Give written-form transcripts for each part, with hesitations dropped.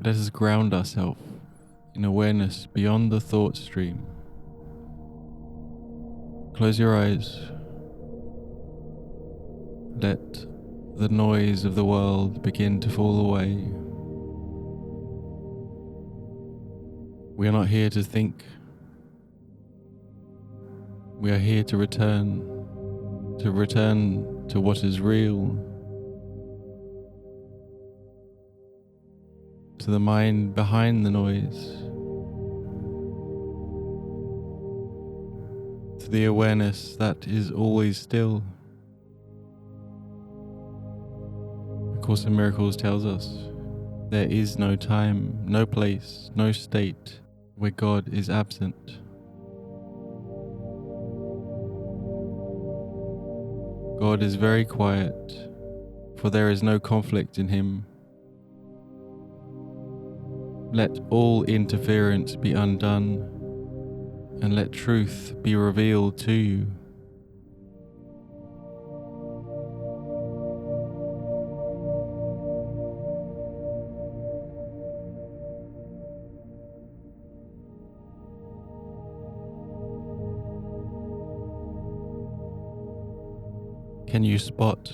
Let us ground ourselves in awareness beyond the thought stream. Close your eyes. Let the noise of the world begin to fall away. We are not here to think. We are here to return to what is real, to the mind behind the noise, to the awareness that is always still. A Course in Miracles tells us there is no time, no place, no state where God is absent. God is very quiet, for there is no conflict in him. Let all interference be undone, and let truth be revealed to you. Can you spot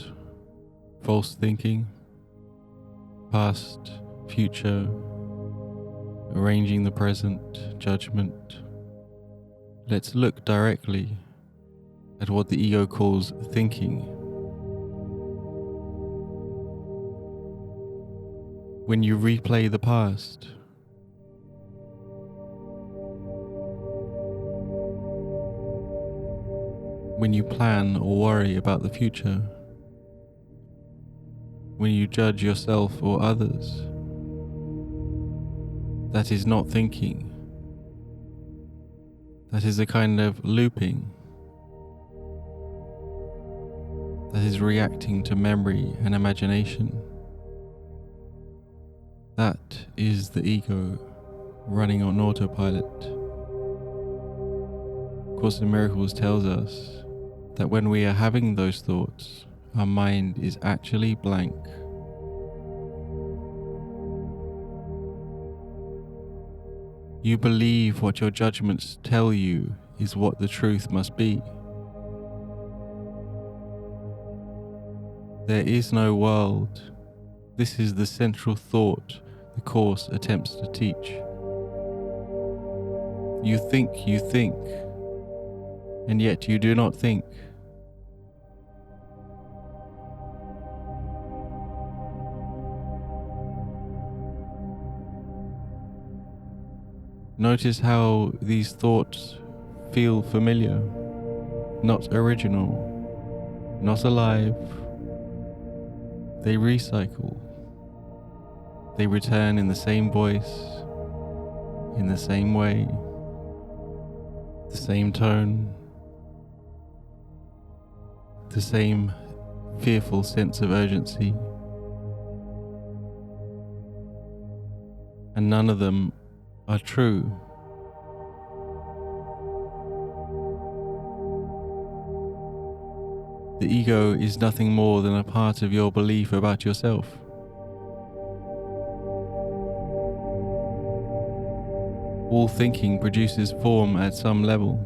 false thinking, past, future, arranging the present, judgment? Let's look directly at what the ego calls thinking. When you replay the past, when you plan or worry about the future, when you judge yourself or others, that is not thinking. That is a kind of looping. That is reacting to memory and imagination. That is the ego running on autopilot. Course in Miracles tells us that when we are having those thoughts, our mind is actually blank. You believe what your judgments tell you is what the truth must be. There is no world. This is the central thought the Course attempts to teach. You think, and yet you do not think. Notice how these thoughts feel familiar, not original, not alive. They recycle. They return in the same voice, in the same way, the same tone, the same fearful sense of urgency. And none of them are true. The ego is nothing more than a part of your belief about yourself. All thinking produces form at some level.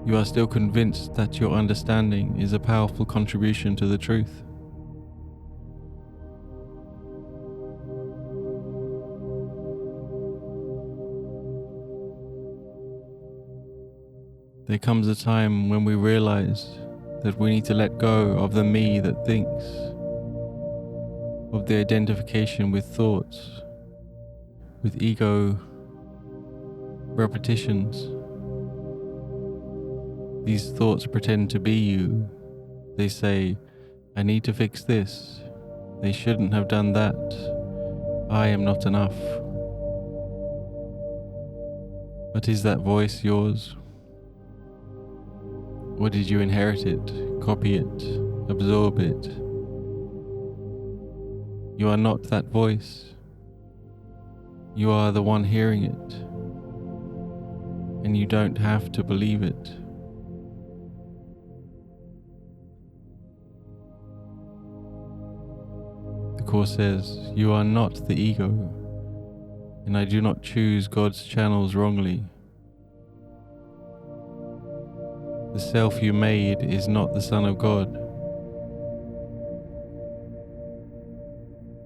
You are still convinced that your understanding is a powerful contribution to the truth. There comes a time when we realize that we need to let go of the me that thinks, of the identification with thoughts, with ego repetitions. These thoughts pretend to be you. They say, I need to fix this. They shouldn't have done that. I am not enough. But is that voice yours? Or did you inherit it, copy it, absorb it? You are not that voice. You are the one hearing it. And you don't have to believe it. Course says, you are not the ego, and I do not choose God's channels wrongly. The self you made is not the Son of God.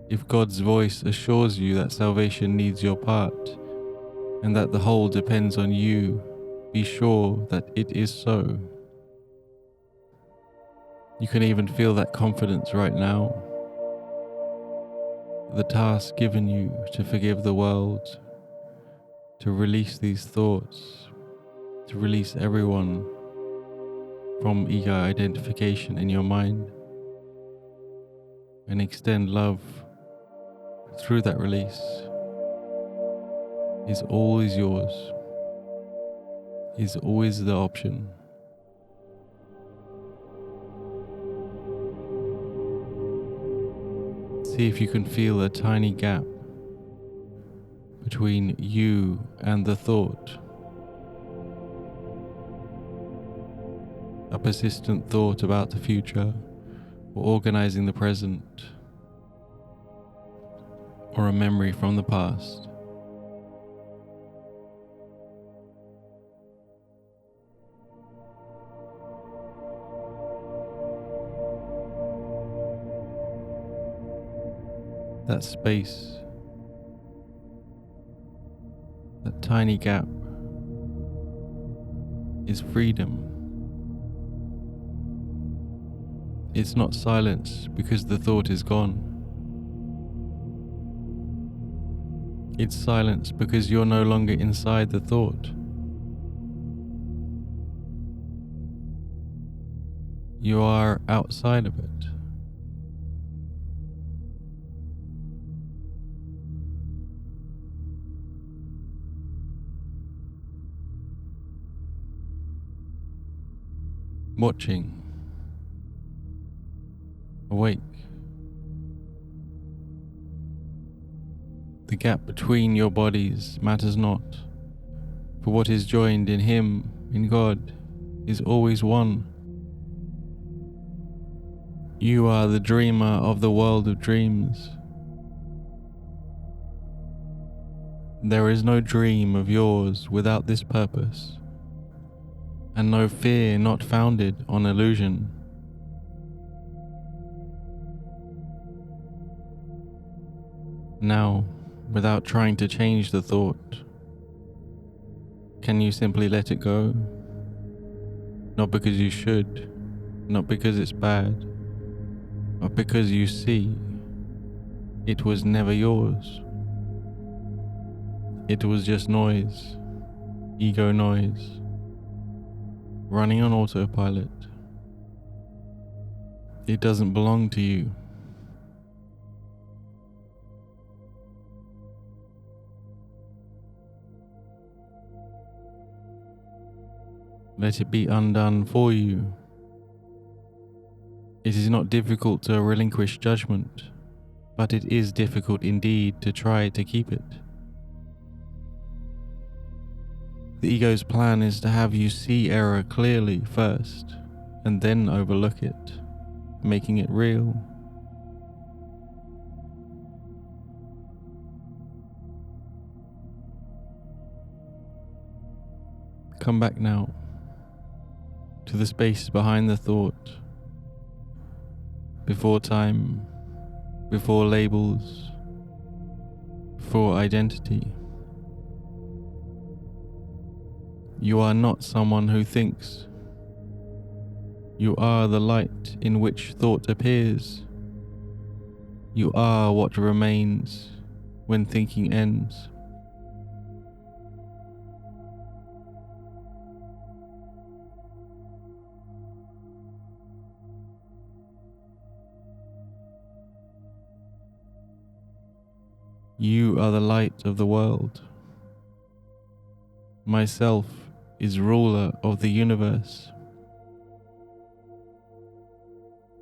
If God's voice assures you that salvation needs your part, and that the whole depends on you, be sure that it is so. You can even feel that confidence right now. The task given you to forgive the world, to release these thoughts, to release everyone from ego identification in your mind, and extend love through that release, is always yours, is always the option. See if you can feel a tiny gap between you and the thought. A persistent thought about the future, or organizing the present, or a memory from the past. That space, that tiny gap, is freedom. It's not silence because the thought is gone. It's silence because you're no longer inside the thought. You are outside of it. Watching, awake. The gap between your bodies matters not, for what is joined in Him, in God, is always one. You are the dreamer of the world of dreams. There is no dream of yours without this purpose, and no fear not founded on illusion. Now, without trying to change the thought, can you simply let it go? Not because you should, not because it's bad, but because you see it was never yours. It was just noise, ego noise, running on autopilot. It doesn't belong to you. Let it be undone for you. It is not difficult to relinquish judgment, but it is difficult indeed to try to keep it. The ego's plan is to have you see error clearly first, and then overlook it, making it real. Come back now to the space behind the thought, before time, before labels, before identity. You are not someone who thinks. You are the light in which thought appears. You are what remains when thinking ends. You are the light of the world. Myself is ruler of the universe.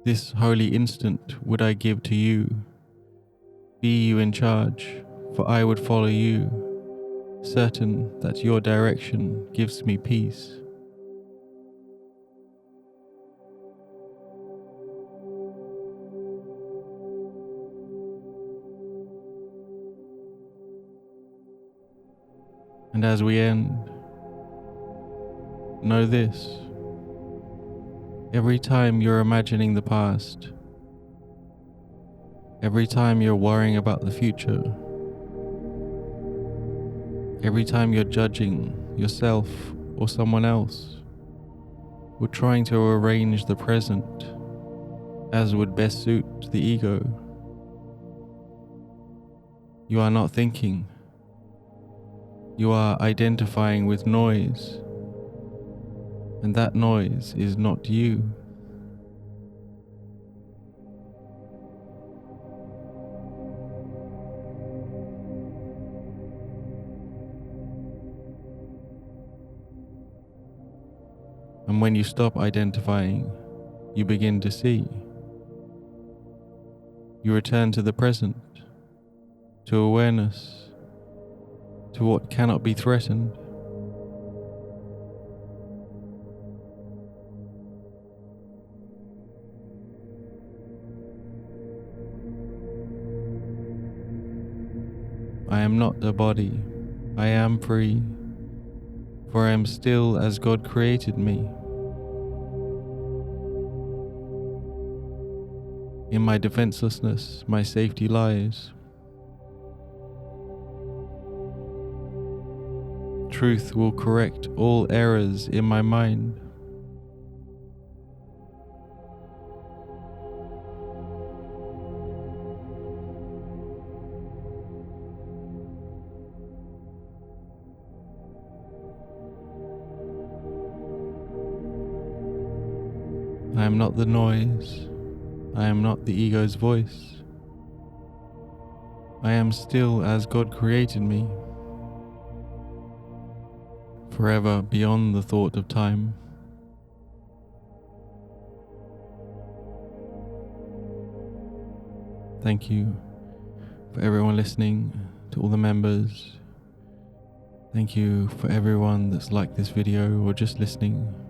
This holy instant would I give to you. Be you in charge, for I would follow you, certain that your direction gives me peace. And as we end, know this: every time you're imagining the past, every time you're worrying about the future, every time you're judging yourself or someone else, or trying to arrange the present as would best suit the ego, you are not thinking. You are identifying with noise, and that noise is not you. And when you stop identifying, you begin to see. You return to the present, to awareness, to what cannot be threatened. I am not a body, I am free, for I am still as God created me. In my defenselessness, my safety lies. Truth will correct all errors in my mind. I am not the noise. I am not the ego's voice. I am still as God created me, forever beyond the thought of time. Thank you for everyone listening, to all the members. Thank you for everyone that's liked this video or just listening.